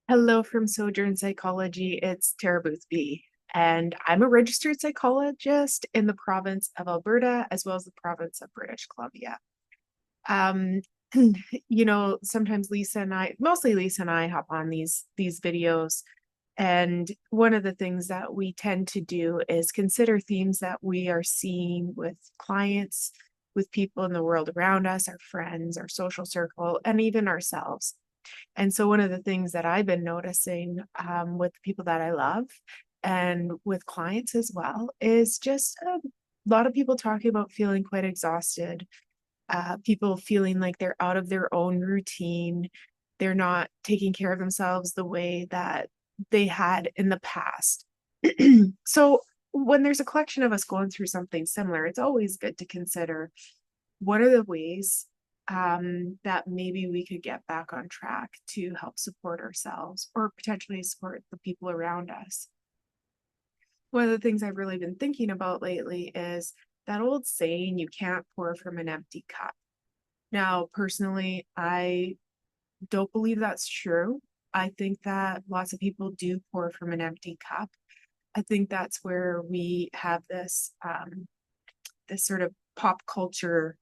Hello from Sojourn Psychology. It's Tara Boothby, and I'm a registered psychologist in the province of Alberta as well as the province of British Columbia. Um, sometimes mostly Lisa and I hop on these videos, and one of the things that we tend to do is consider themes that we are seeing with clients, with people in the world around us, our friends, our social circle, and even ourselves. And so one of the things that I've been noticing with people that I love and with clients as well is just a lot of people talking about feeling quite exhausted, people feeling like they're out of their own routine. They're not taking care of themselves the way that they had in the past. So when there's a collection of us going through something similar, it's always good to consider what are the ways that maybe we could get back on track to help support ourselves or potentially support the people around us. One of the things I've really been thinking about lately is that old saying, you can't pour from an empty cup. Now, personally, I don't believe that's true. I think that lots of people do pour from an empty cup. I think that's where we have this sort of pop culture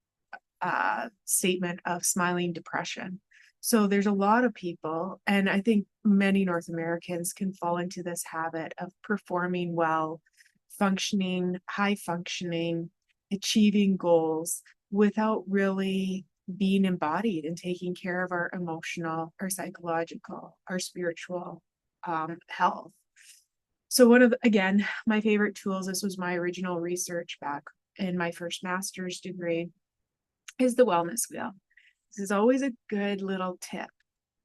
statement of smiling depression. So there's a lot of people, and I think many North Americans can fall into this habit of performing well, functioning, high functioning, achieving goals without really being embodied and taking care of our emotional, our psychological, our spiritual health. So one of again, my favorite tools, this was my original research back in my first master's degree, is the wellness wheel. This is always a good little tip,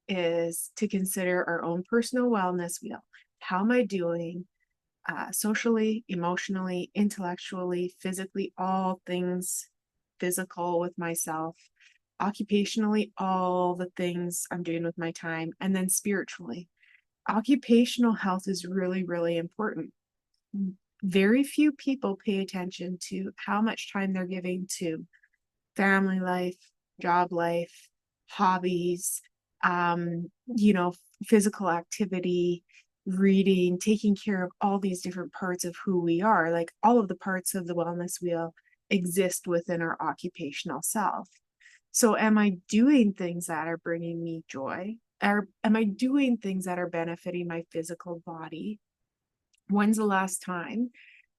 is to consider our own personal wellness wheel. How am I doing socially, emotionally, intellectually, physically, all things physical with myself, occupationally, all the things I'm doing with my time, and then spiritually. Occupational health is really, really important. Very few people pay attention to how much time they're giving to family life, job life, hobbies, physical activity, reading, taking care of all these different parts of who we are. Like all of the parts of the wellness wheel exist within our occupational self. So, am I doing things that are bringing me joy? Or am I doing things that are benefiting my physical body? When's the last time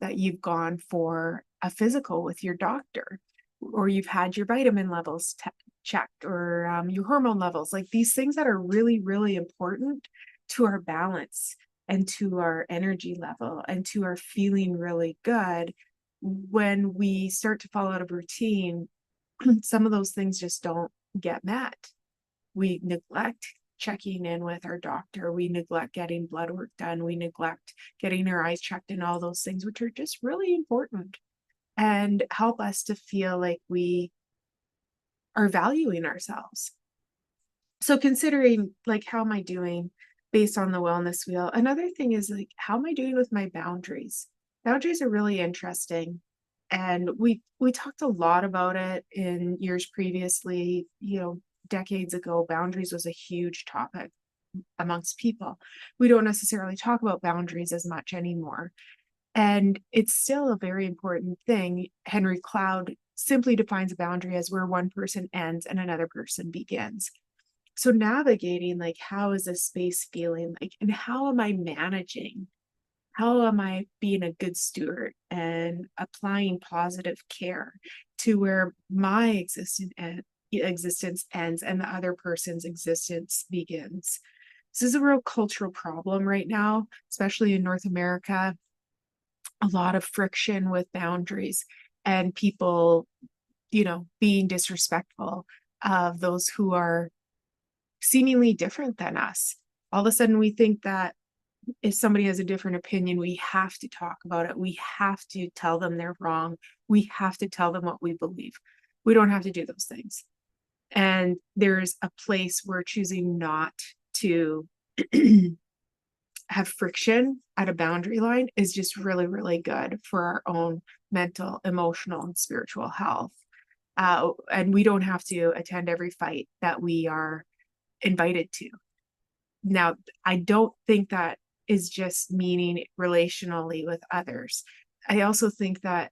that you've gone for a physical with your doctor, or you've had your vitamin levels checked, or your hormone levels, like these things that are really, really important to our balance and to our energy level and to our feeling really good. When we start to fall out of routine, some of those things just don't get met. We neglect checking in with our doctor. We neglect getting blood work done. We neglect getting our eyes checked and all those things, which are just really important and help us to feel like we are valuing ourselves. So considering like, how am I doing based on the wellness wheel? Another thing is like, how am I doing with my boundaries? Boundaries are really interesting. And we talked a lot about it in years previously, decades ago. Boundaries was a huge topic amongst people. We don't necessarily talk about boundaries as much anymore. And it's still a very important thing. Henry Cloud simply defines a boundary as where one person ends and another person begins. So navigating, like, how is this space feeling like, and how am I managing? How am I being a good steward and applying positive care to where my existence ends and the other person's existence begins? This is a real cultural problem right now, especially in North America. A lot of friction with boundaries and people, being disrespectful of those who are seemingly different than us. All of a sudden, we think that if somebody has a different opinion, we have to talk about it. We have to tell them they're wrong. We have to tell them what we believe. We don't have to do those things. And there's a place where choosing not to have friction at a boundary line is just really, really good for our own mental, emotional, and spiritual health. And we don't have to attend every fight that we are invited to. Now, I don't think that is just meaning relationally with others. I also think that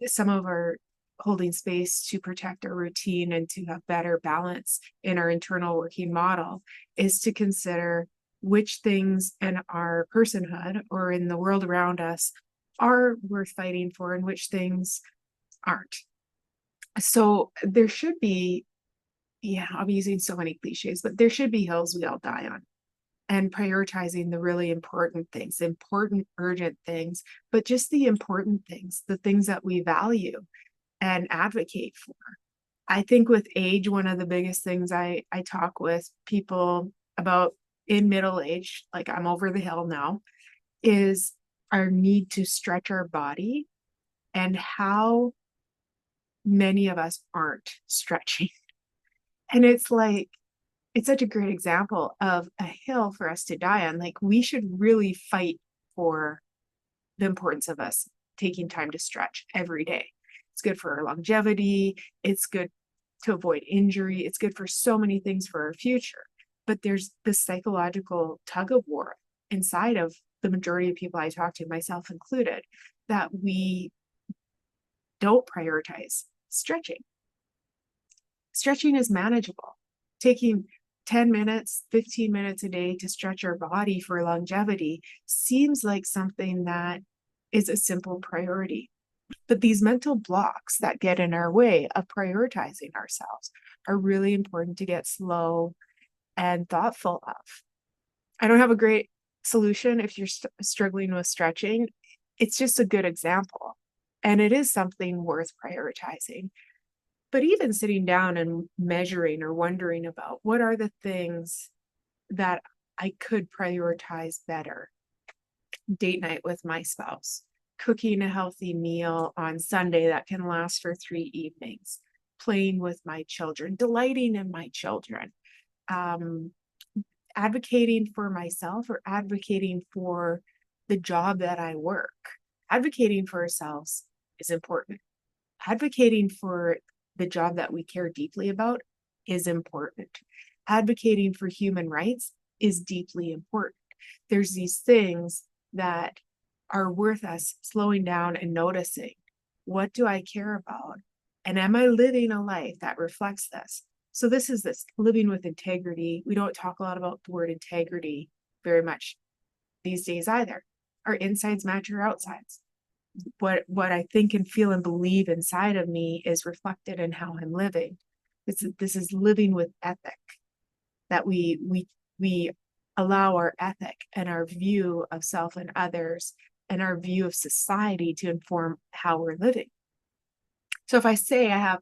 some of our holding space to protect our routine and to have better balance in our internal working model is to consider which things in our personhood or in the world around us are worth fighting for and which things aren't. So there should be, yeah, I'm using so many cliches, but there should be hills we all die on, and prioritizing the really important things, important, urgent things, but just the important things, the things that we value and advocate for. I think with age, one of the biggest things I talk with people about in middle age, like I'm over the hill now, is our need to stretch our body and how many of us aren't stretching. And it's like, it's such a great example of a hill for us to die on. Like, we should really fight for the importance of us taking time to stretch every day. It's good for our longevity. It's good to avoid injury. It's good for so many things for our future. But there's this psychological tug of war inside of the majority of people I talk to, myself included, that we don't prioritize stretching. Stretching is manageable. Taking 10 minutes, 15 minutes a day to stretch our body for longevity seems like something that is a simple priority. But these mental blocks that get in our way of prioritizing ourselves are really important to get slow and thoughtful of. I don't have a great solution if you're struggling with stretching. It's just a good example. And it is something worth prioritizing. But even sitting down and measuring or wondering about what are the things that I could prioritize better. Date night with my spouse, cooking a healthy meal on Sunday that can last for 3 evenings, playing with my children, delighting in my children, advocating for myself or advocating for the job that I work. Advocating for ourselves is important. Advocating for the job that we care deeply about is important. Advocating for human rights is deeply important. There's these things that are worth us slowing down and noticing. What do I care about? And am I living a life that reflects this? So this is this living with integrity. We don't talk a lot about the word integrity very much these days either. Our insides match our outsides. What I think and feel and believe inside of me is reflected in how I'm living. This is living with ethic, that we allow our ethic and our view of self and others and our view of society to inform how we're living. So if I say I have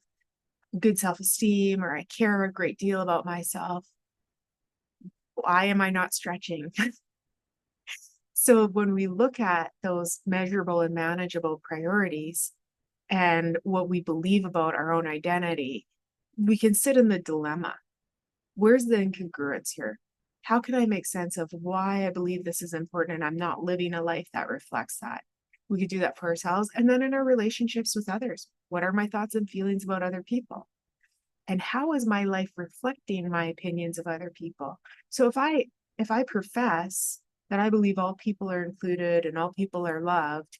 good self-esteem or I care a great deal about myself, why am I not stretching? So when we look at those measurable and manageable priorities and what we believe about our own identity, we can sit in the dilemma. Where's the incongruence here? How can I make sense of why I believe this is important and I'm not living a life that reflects that? We could do that for ourselves. And then in our relationships with others, what are my thoughts and feelings about other people? And how is my life reflecting my opinions of other people? So if I profess that I believe all people are included and all people are loved,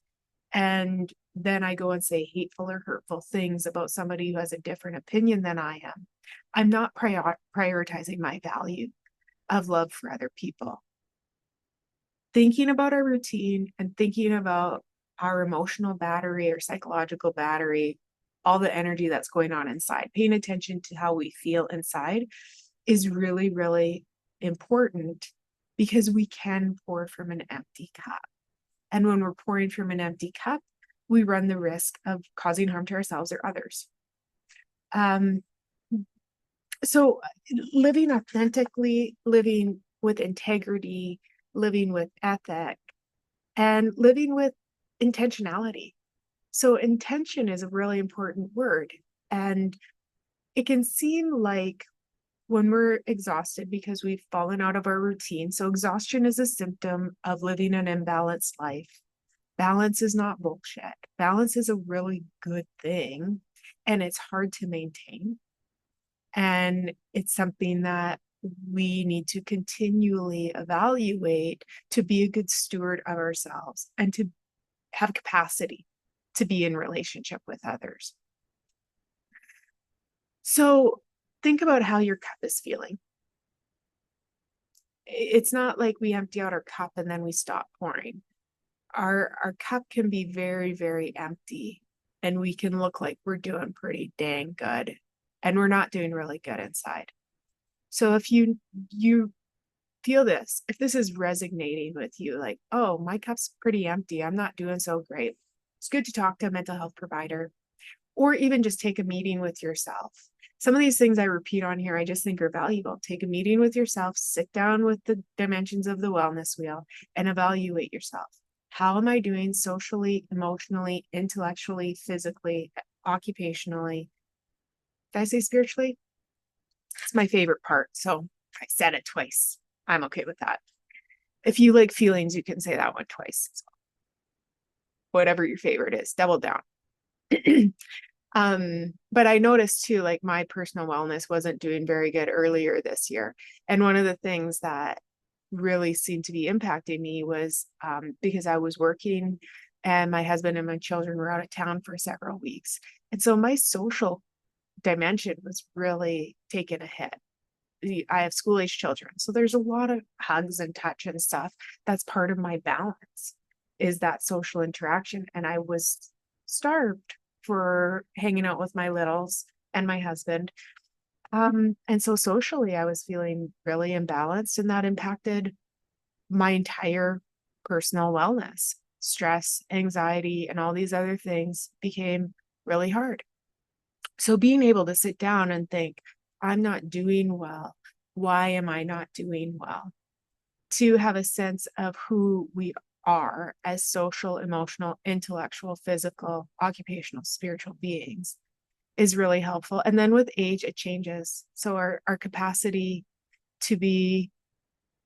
and then I go and say hateful or hurtful things about somebody who has a different opinion than I am, I'm not prioritizing my value of love for other people. Thinking about our routine and thinking about our emotional battery or psychological battery, all the energy that's going on inside, paying attention to how we feel inside is really, really important, because we can pour from an empty cup. And when we're pouring from an empty cup, we run the risk of causing harm to ourselves or others. So living authentically, living with integrity, living with ethic, and living with intentionality. So intention is a really important word. And it can seem like when we're exhausted because we've fallen out of our routine. So exhaustion is a symptom of living an imbalanced life. Balance is not bullshit. Balance is a really good thing, and it's hard to maintain. And it's something that we need to continually evaluate to be a good steward of ourselves and to have capacity to be in relationship with others. So think about how your cup is feeling. It's not like we empty out our cup and then we stop pouring. Our cup can be very, very empty, and we can look like we're doing pretty dang good, and we're not doing really good inside. So if you feel this, if this is resonating with you, like, oh, my cup's pretty empty, I'm not doing so great, it's good to talk to a mental health provider, or even just take a meeting with yourself. Some of these things I repeat on here, I just think are valuable. Take a meeting with yourself, sit down with the dimensions of the wellness wheel, and evaluate yourself. How am I doing socially, emotionally, intellectually, physically, occupationally? Did I say spiritually? It's my favorite part. So I said it twice. I'm okay with that. If you like feelings, you can say that one twice. Whatever your favorite is, double down. But I noticed too, like my personal wellness wasn't doing very good earlier this year. And one of the things that really seemed to be impacting me was because I was working and my husband and my children were out of town for several weeks. And so my social dimension was really taking a hit. I have school age children, so there's a lot of hugs and touch and stuff. That's part of my balance, is that social interaction. And I was starved for hanging out with my littles and my husband. And so socially, I was feeling really imbalanced, and that impacted my entire personal wellness. Stress, anxiety, and all these other things became really hard. So being able to sit down and think, I'm not doing well. Why am I not doing well? To have a sense of who we are as social, emotional, intellectual, physical, occupational, spiritual beings is really helpful. And then with age, it changes. So our capacity to be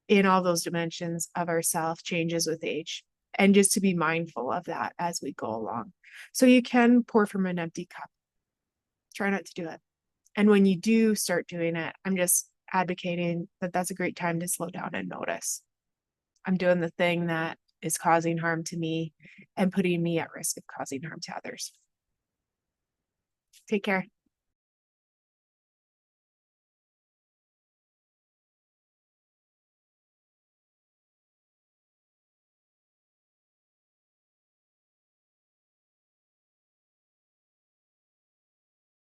in all those dimensions of ourself changes with age. And just to be mindful of that as we go along. So you can pour from an empty cup. Try not to do it. And when you do start doing it, I'm just advocating that that's a great time to slow down and notice. I'm doing the thing that is causing harm to me and putting me at risk of causing harm to others. Take care.